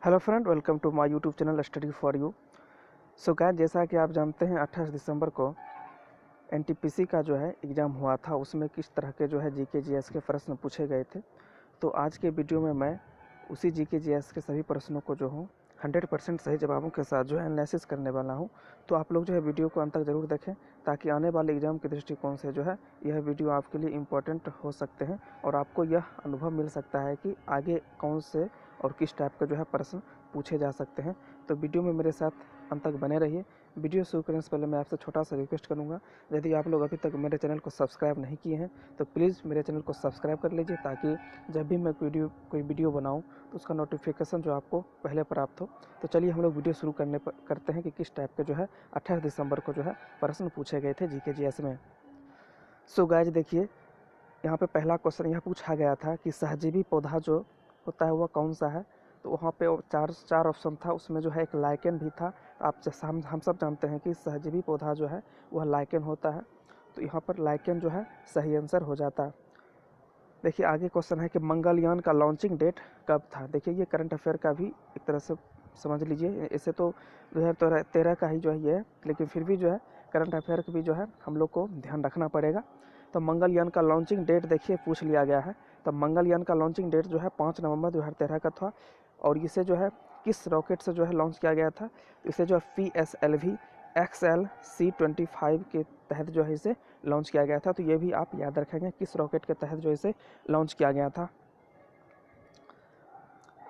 Hello friend, welcome to my YouTube channel study for you. So guys, जैसा कि आप जानते हैं 28 दिसंबर को एनटीपीसी का जो है एग्ज़ाम हुआ था। उसमें किस तरह के जो है जीके जीएस के प्रश्न पूछे गए थे। तो आज के वीडियो में मैं उसी जीके जीएस के सभी प्रश्नों को जो हूँ 100% सही जवाबों के साथ जो है एनालिसिस करने वाला हूँ। तो आप लोग जो है वीडियो को अंत तक ज़रूर देखें, ताकि आने वाले एग्ज़ाम के दृष्टिकोण से जो है यह वीडियो आपके लिए इम्पोर्टेंट हो सकते हैं और आपको यह अनुभव मिल सकता है कि आगे कौन से और किस टाइप के जो है प्रश्न पूछे जा सकते हैं। तो वीडियो में मेरे साथ अंत तक बने रहिए। वीडियो शुरू करने से पहले मैं आपसे छोटा सा रिक्वेस्ट करूंगा, यदि आप लोग अभी तक मेरे चैनल को सब्सक्राइब नहीं किए हैं तो प्लीज़ मेरे चैनल को सब्सक्राइब कर लीजिए, ताकि जब भी मैं कोई वीडियो बनाऊं तो उसका नोटिफिकेशन जो आपको पहले प्राप्त हो। तो चलिए हम लोग वीडियो शुरू करते हैं कि किस टाइप के जो है 28 दिसंबर को जो है प्रश्न पूछे गए थे जीके जीएस में। सो गाइस, देखिए यहाँ पे पहला क्वेश्चन यह पूछा गया था कि सहजीवी पौधा जो होता है वह कौन सा है। तो वहाँ पे चार ऑप्शन था, उसमें जो है एक लाइकेन भी था। आप जैसा हम सब जानते हैं कि सहजीवी पौधा जो है वह लाइकेन होता है। तो यहाँ पर लाइकेन जो है सही आंसर हो जाता है। देखिए आगे क्वेश्चन है कि मंगलयान का लॉन्चिंग डेट कब था। देखिए ये करंट अफेयर का भी एक तरह से समझ लीजिए। ऐसे तो 2013 का ही जो है ये है, लेकिन फिर भी जो है करंट अफेयर का भी जो है हम लोग को ध्यान रखना पड़ेगा। तो मंगलयान का लॉन्चिंग डेट देखिए पूछ लिया गया है। तो मंगलयान का लॉन्चिंग डेट जो है 5 नवंबर 2013 का था। और इसे जो है किस रॉकेट से जो है लॉन्च किया गया था। इसे जो है PSLV XLC-25 के तहत जो है इसे लॉन्च किया गया था। तो ये भी आप याद रखेंगे किस रॉकेट के तहत जो इसे लॉन्च किया गया था।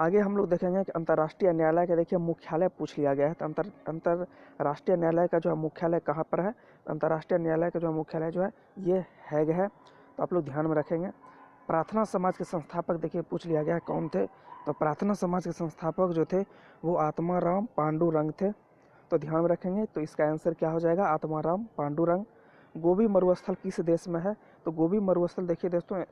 आगे हम लोग देखेंगे कि अंतर्राष्ट्रीय न्यायालय का देखिए मुख्यालय पूछ लिया गया है। तो अंतर्राष्ट्रीय न्यायालय का जो है मुख्यालय कहाँ पर है। अंतर्राष्ट्रीय न्यायालय का जो मुख्यालय जो है ये हैग है। तो आप लोग ध्यान में रखेंगे। प्रार्थना समाज के संस्थापक देखिए पूछ लिया गया कौन थे। तो प्रार्थना समाज के संस्थापक जो थे वो आत्माराम पांडुरंग थे। तो ध्यान में रखेंगे। तो इसका आंसर क्या हो जाएगा, आत्माराम पांडुरंग। गोबी मरुस्थल किस देश में है। तो गोबी मरुस्थल देखिए दोस्तों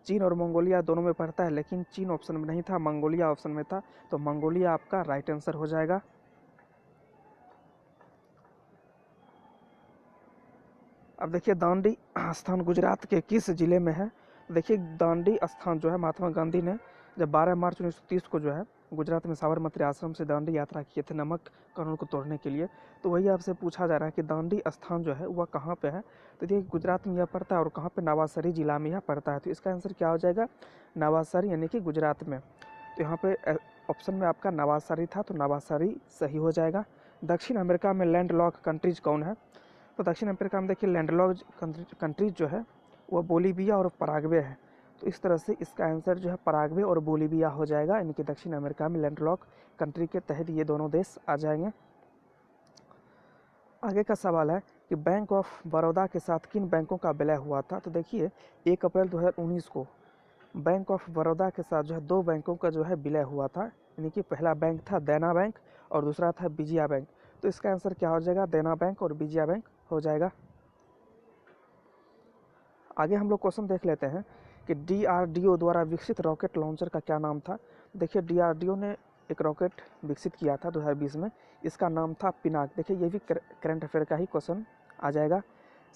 चीन और मंगोलिया दोनों में पड़ता है, लेकिन चीन ऑप्शन में नहीं था, मंगोलिया ऑप्शन में था। तो मंगोलिया आपका राइट आंसर हो जाएगा। अब देखिए दांडी स्थान गुजरात के किस जिले में है। देखिए दांडी स्थान जो है महात्मा गांधी ने जब 12 मार्च 1930 को जो है गुजरात में साबरमती आश्रम से दांडी यात्रा किए थे नमक कानून को तोड़ने के लिए। तो वही आपसे पूछा जा रहा है कि दांडी स्थान जो है वह कहाँ पे है। तो देखिए गुजरात में यह पड़ता है और कहाँ पे, नवासारी जिला में यह पड़ता है। तो इसका आंसर क्या हो जाएगा, नवासारी, यानी कि गुजरात में। तो यहाँ पे ऑप्शन में आपका नवासारी था, तो नवासारी सही हो जाएगा। दक्षिण अमेरिका में लैंड लॉक कंट्रीज कौन है। तो दक्षिण अफ्रीका में देखिए लैंडलॉक कंट्रीज जो है वह बोलीविया और पराग्वे है। तो इस तरह से इसका आंसर जो है पराग्वे और बोलीविया हो जाएगा, यानी कि दक्षिण अमेरिका में लैंडलॉक कंट्री के तहत ये दोनों देश आ जाएंगे। आगे का सवाल है कि बैंक ऑफ बड़ौदा के साथ किन बैंकों का विलय हुआ था। तो देखिए 1 अप्रैल 2019 को बैंक ऑफ बड़ौदा के साथ जो है 2 बैंकों का जो है विलय हुआ था, यानी कि पहला बैंक था देना बैंक और दूसरा था विजया बैंक। तो इसका आंसर क्या हो जाएगा, देना बैंक और विजया बैंक हो जाएगा। आगे हम लोग क्वेश्चन देख लेते हैं कि DRDO द्वारा विकसित रॉकेट लॉन्चर का क्या नाम था। देखिए DRDO ने एक रॉकेट विकसित किया था 2020 में, इसका नाम था पिनाक। देखिए ये भी करंट अफेयर का ही क्वेश्चन आ जाएगा।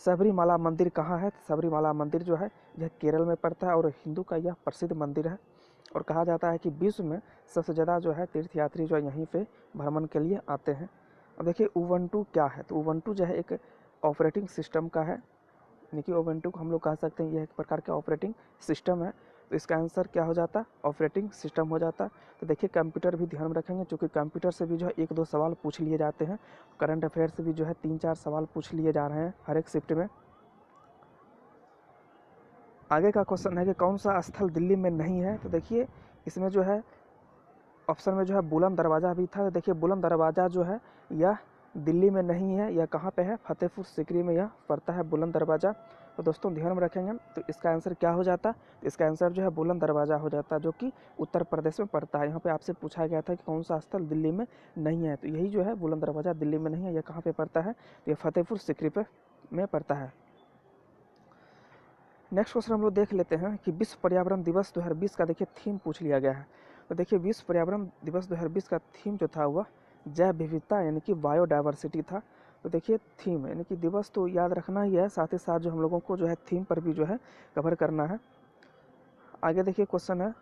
सबरीमाला मंदिर कहाँ है। सबरीमाला मंदिर जो है यह केरल में पड़ता है और हिंदू का यह प्रसिद्ध मंदिर है। और कहा जाता है कि विश्व में सबसे ज़्यादा जो है तीर्थयात्री जो यहीं पे भ्रमण के लिए आते हैं। अब देखिए उबंटू क्या है। तो उबंटू जो है एक ऑपरेटिंग सिस्टम का है, यानी कि उबंटू को हम लोग कह सकते हैं यह एक प्रकार का ऑपरेटिंग सिस्टम है। तो इसका आंसर क्या हो जाता, ऑपरेटिंग सिस्टम हो जाता। तो देखिए कंप्यूटर भी ध्यान में रखेंगे, क्योंकि कंप्यूटर से भी जो है 1-2 सवाल पूछ लिए जाते हैं। करंट अफेयर से भी जो है 3-4 सवाल पूछ लिए जा रहे हैं हर एक शिफ्ट में। आगे का क्वेश्चन है कि कौन सा स्थल दिल्ली में नहीं है। तो देखिए इसमें जो है ऑप्शन में जो है बुलंद दरवाज़ा भी था। देखिए बुलंद दरवाज़ा जो है यह दिल्ली में नहीं है, यह कहाँ पे है, फतेहपुर सीकरी में यह पड़ता है बुलंद दरवाज़ा। तो दोस्तों ध्यान में रखेंगे। तो इसका आंसर क्या हो जाता, तो इसका आंसर जो है बुलंद दरवाज़ा हो जाता, जो कि उत्तर प्रदेश में पड़ता है। यहाँ पे आपसे पूछा गया था कि कौन सा स्थल दिल्ली में नहीं है, तो यही जो है बुलंद दरवाज़ा दिल्ली में नहीं है। यह कहाँ पर पड़ता है, तो यह फतेहपुर सीकरी में पड़ता है। नेक्स्ट क्वेश्चन हम लोग देख लेते हैं कि विश्व पर्यावरण दिवस 2020 का देखिए थीम पूछ लिया गया है। तो देखिए विश्व पर्यावरण दिवस 2020 का थीम जो था वह जैव विविधता, यानी कि बायोडाइवर्सिटी था। तो देखिए थीम यानी कि दिवस तो याद रखना ही है, साथ ही साथ जो हम लोगों को जो है थीम पर भी जो है कवर करना है। आगे देखिए क्वेश्चन है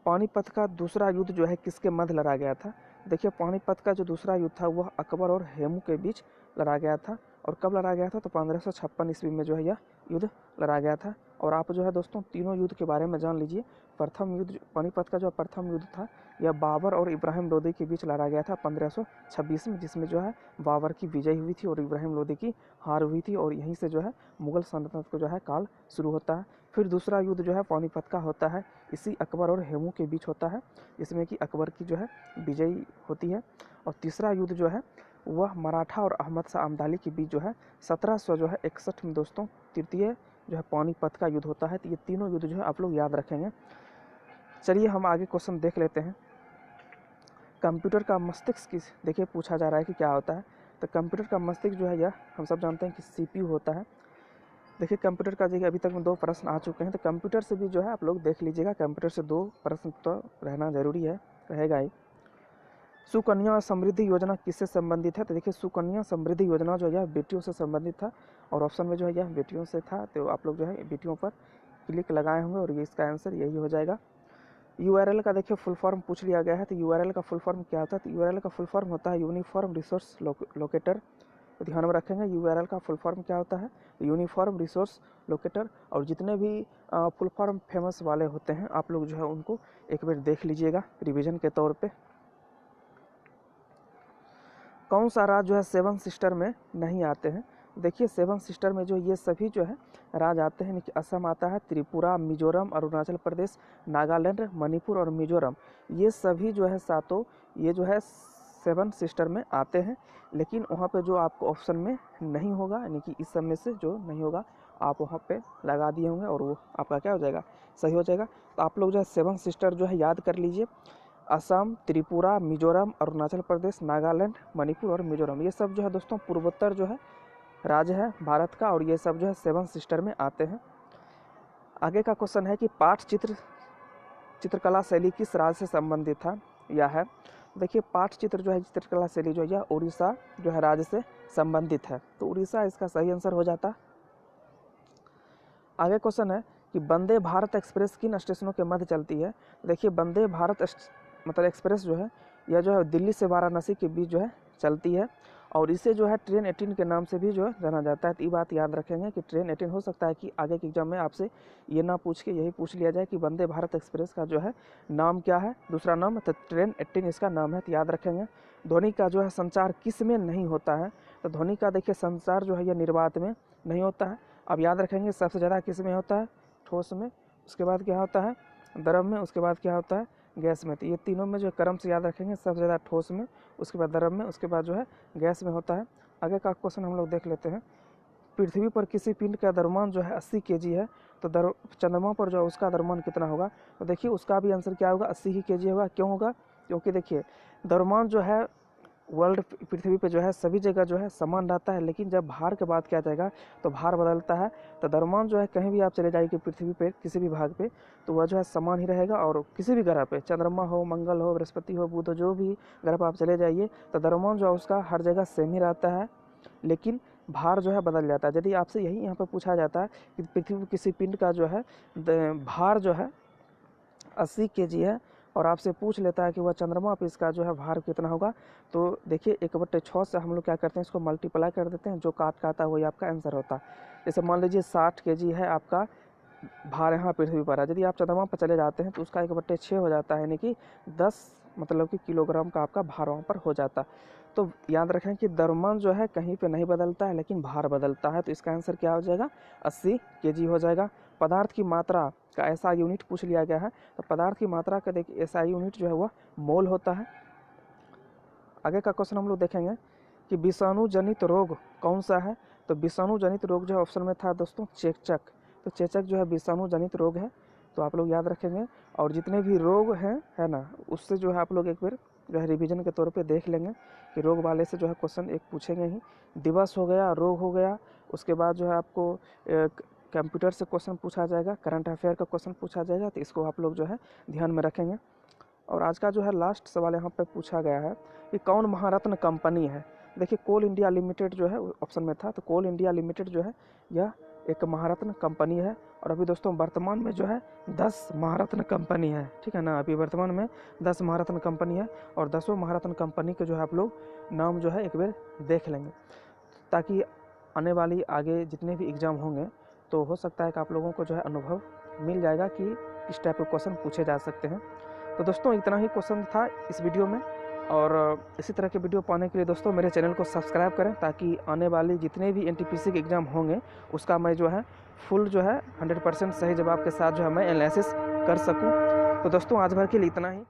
पानीपत का दूसरा युद्ध जो है किसके मध्य लड़ा गया था? देखिए पानीपत का जो दूसरा युद्ध था वह अकबर और हेमू के बीच लड़ा गया था। और कब लड़ा गया था? तो 1556 ईस्वी में जो है यह युद्ध लड़ा गया था। और आप जो है दोस्तों तीनों युद्ध के बारे में जान लीजिए। प्रथम युद्ध पानीपत का जो प्रथम युद्ध था यह बाबर और इब्राहिम लोदी के बीच लड़ा गया था 1526 में, जिसमें जो है बाबर की विजय हुई थी और इब्राहिम लोदी की हार हुई थी। और यहीं से जो है मुगल सल्तनत को जो है काल शुरू होता है। फिर दूसरा युद्ध जो है पानीपत का होता है, इसी अकबर और हेमू के बीच होता है, जिसमें कि अकबर की जो है विजयी होती है। और तीसरा युद्ध जो है वह मराठा और अहमद शाह अब्दाली के बीच जो है 1761 में दोस्तों तृतीय जो है पानीपत का युद्ध होता है। तो ये तीनों युद्ध जो है आप लोग याद रखेंगे। चलिए हम आगे क्वेश्चन देख लेते हैं। कंप्यूटर का मस्तिष्क किस देखिए पूछा जा रहा है कि क्या होता है। तो कंप्यूटर का मस्तिष्क जो है यह हम सब जानते हैं कि CPU होता है। देखिए कंप्यूटर का देखिए अभी तक में 2 प्रश्न आ चुके हैं, तो कंप्यूटर से भी जो है आप लोग देख लीजिएगा। कंप्यूटर से 2 प्रश्न तो रहना जरूरी है, रहेगा ही। सुकन्या समृद्धि योजना किससे संबंधित है? तो देखिए सुकन्या समृद्धि योजना जो है बेटियों से संबंधित था और ऑप्शन में जो है यह बेटियों से था। तो आप लोग जो है बेटियों पर क्लिक लगाए होंगे और ये इसका आंसर यही हो जाएगा। URL का देखिए फुल फॉर्म पूछ लिया गया है। तो URL का फुल फॉर्म क्या होता है? तो URL का फुल फॉर्म होता है यूनिफॉर्म रिसोर्स लोकेटर। तो ध्यान में रखेंगे URL का फुल फॉर्म क्या होता है? Uniform resource locator. और जितने भी फुल फॉर्म फेमस वाले होते हैं आप लोग जो है उनको एक बार देख लीजिएगा रिवीजन के तौर पे। कौन सा राज्य जो है 7 सिस्टर में नहीं आते हैं? देखिए 7 सिस्टर में जो ये सभी जो है राज्य आते हैं। असम आता है, त्रिपुरा, मिजोरम, अरुणाचल प्रदेश, नागालैंड, मणिपुर और मिजोरम, ये सभी जो है सातों ये जो है 7 सिस्टर में आते हैं। लेकिन वहाँ पे जो आपको ऑप्शन में नहीं होगा, यानी कि इस सब में से जो नहीं होगा आप वहाँ पे लगा दिए होंगे और वो आपका क्या हो जाएगा? सही हो जाएगा। तो आप लोग जो है 7 सिस्टर जो है याद कर लीजिए। असम, त्रिपुरा, मिजोरम, अरुणाचल प्रदेश, नागालैंड, मणिपुर और मिजोरम, ये सब जो है दोस्तों पूर्वोत्तर जो है राज्य है भारत का और ये सब जो है 7 सिस्टर में आते हैं। आगे का क्वेश्चन है कि चित्रकला शैली किस राज्य से संबंधित था या है? देखिए पाटचित्र जो है चित्रकला शैली जो है यह उड़ीसा जो है राज्य से संबंधित है। तो उड़ीसा इसका सही आंसर हो जाता। आगे क्वेश्चन है कि वंदे भारत एक्सप्रेस किन स्टेशनों के मध्य चलती है? देखिए वंदे भारत मतलब एक्सप्रेस जो है यह जो है दिल्ली से वाराणसी के बीच जो है चलती है और इसे जो है ट्रेन 18 के नाम से भी जो है जाना जाता है। तो ये बात याद रखेंगे कि ट्रेन 18 हो सकता है कि आगे के एग्जाम में आपसे ये ना पूछ के यही पूछ लिया जाए कि वंदे भारत एक्सप्रेस का जो है नाम क्या है, दूसरा नाम, तो ट्रेन 18 इसका नाम है। तो याद रखेंगे। ध्वनि का जो है संचार किस में नहीं होता है? तो ध्वनि का देखिए संचार जो है यह निर्वात में नहीं होता है। अब याद रखेंगे सबसे ज़्यादा किस में होता है? ठोस में, उसके बाद क्या होता है? द्रव में, उसके बाद क्या होता है? गैस में। तो ये तीनों में जो क्रम से याद रखेंगे, सबसे ज़्यादा ठोस में, उसके बाद द्रव में, उसके बाद जो है गैस में होता है। आगे का क्वेश्चन हम लोग देख लेते हैं। पृथ्वी पर किसी पिंड का द्रव्यमान जो है 80 kg है, तो चंद्रमा पर जो है उसका द्रव्यमान कितना होगा? तो देखिए उसका भी आंसर क्या होगा? 80 ही kg होगा। क्यों होगा? क्योंकि देखिए द्रव्यमान जो है वर्ल्ड पृथ्वी पे जो है सभी जगह जो है समान रहता है, लेकिन जब भार के बाद क्या जाएगा तो भार बदलता है। तो द्रव्यमान जो है कहीं भी आप चले जाइए पृथ्वी पे किसी भी भाग पे तो वह जो है समान ही रहेगा। और किसी भी ग्रह पे, चंद्रमा हो, मंगल हो, बृहस्पति हो, बुध हो, जो भी ग्रह पर आप चले जाइए तो द्रव्यमान जो है उसका हर जगह सेम ही रहता है, लेकिन भार जो है बदल जाता है। यदि आपसे यही यहाँ पर पूछा जाता है कि पृथ्वी पर किसी पिंड का जो है भार जो है 80 kg है और आपसे पूछ लेता है कि वह चंद्रमा पे इसका जो है भार कितना होगा, तो देखिए 1/6 से हम लोग क्या करते हैं, इसको मल्टीप्लाई कर देते हैं, जो काट आता है वही आपका आंसर होता है। जैसे मान लीजिए 60 kg है आपका भार यहाँ पृथ्वी पर है, यदि आप चंद्रमा पर चले जाते हैं तो उसका 1/6 हो जाता है, यानी कि 10 मतलब कि किलोग्राम का आपका भार वहाँ पर हो जाता। तो याद रखें कि द्रव्यमान जो है कहीं पे नहीं बदलता है, लेकिन भार बदलता है। तो इसका आंसर क्या हो जाएगा? 80 kg हो जाएगा। पदार्थ की मात्रा का ऐसा यूनिट पूछ लिया गया है, तो पदार्थ की मात्रा का देखिए ऐसा यूनिट जो है वह मोल होता है। आगे का क्वेश्चन हम लोग देखेंगे कि विषाणु जनित रोग कौन सा है? तो विषाणु जनित रोग जो है ऑप्शन में था दोस्तों चेचक। तो चेचक जो है विषाणु जनित रोग है, तो आप लोग याद रखेंगे। और जितने भी रोग हैं है ना, उससे जो है आप लोग एक बार जो है रिवीजन के तौर पे देख लेंगे कि रोग वाले से जो है क्वेश्चन एक पूछेंगे ही। दिवस हो गया, रोग हो गया, उसके बाद जो है आपको कंप्यूटर से क्वेश्चन पूछा जाएगा, करंट अफेयर का क्वेश्चन पूछा जाएगा, तो इसको आप लोग जो है ध्यान में रखेंगे। और आज का जो है लास्ट सवाल यहाँ पे पूछा गया है कि कौन महारत्न कंपनी है? देखिए कोल इंडिया लिमिटेड जो है ऑप्शन में था, तो कोल इंडिया लिमिटेड जो है यह एक महारत्न कंपनी है, और अभी दोस्तों वर्तमान में जो है 10 महारत्न कंपनी है, ठीक है ना। अभी वर्तमान में 10 महारत्न कंपनी है, और 10 महारत्न कंपनी के जो है आप लोग नाम जो है एक बार देख लेंगे, ताकि आने वाली आगे जितने भी एग्ज़ाम होंगे तो हो सकता है कि आप लोगों को जो है अनुभव मिल जाएगा कि किस टाइप के क्वेश्चन पूछे जा सकते हैं। तो दोस्तों इतना ही क्वेश्चन था इस वीडियो में, और इसी तरह के वीडियो पाने के लिए दोस्तों मेरे चैनल को सब्सक्राइब करें, ताकि आने वाली जितने भी एनटीपीसी के एग्ज़ाम होंगे उसका मैं जो है फुल जो है 100% सही जवाब के साथ जो है मैं एनालिसिस कर सकूं। तो दोस्तों आज भर के लिए इतना ही।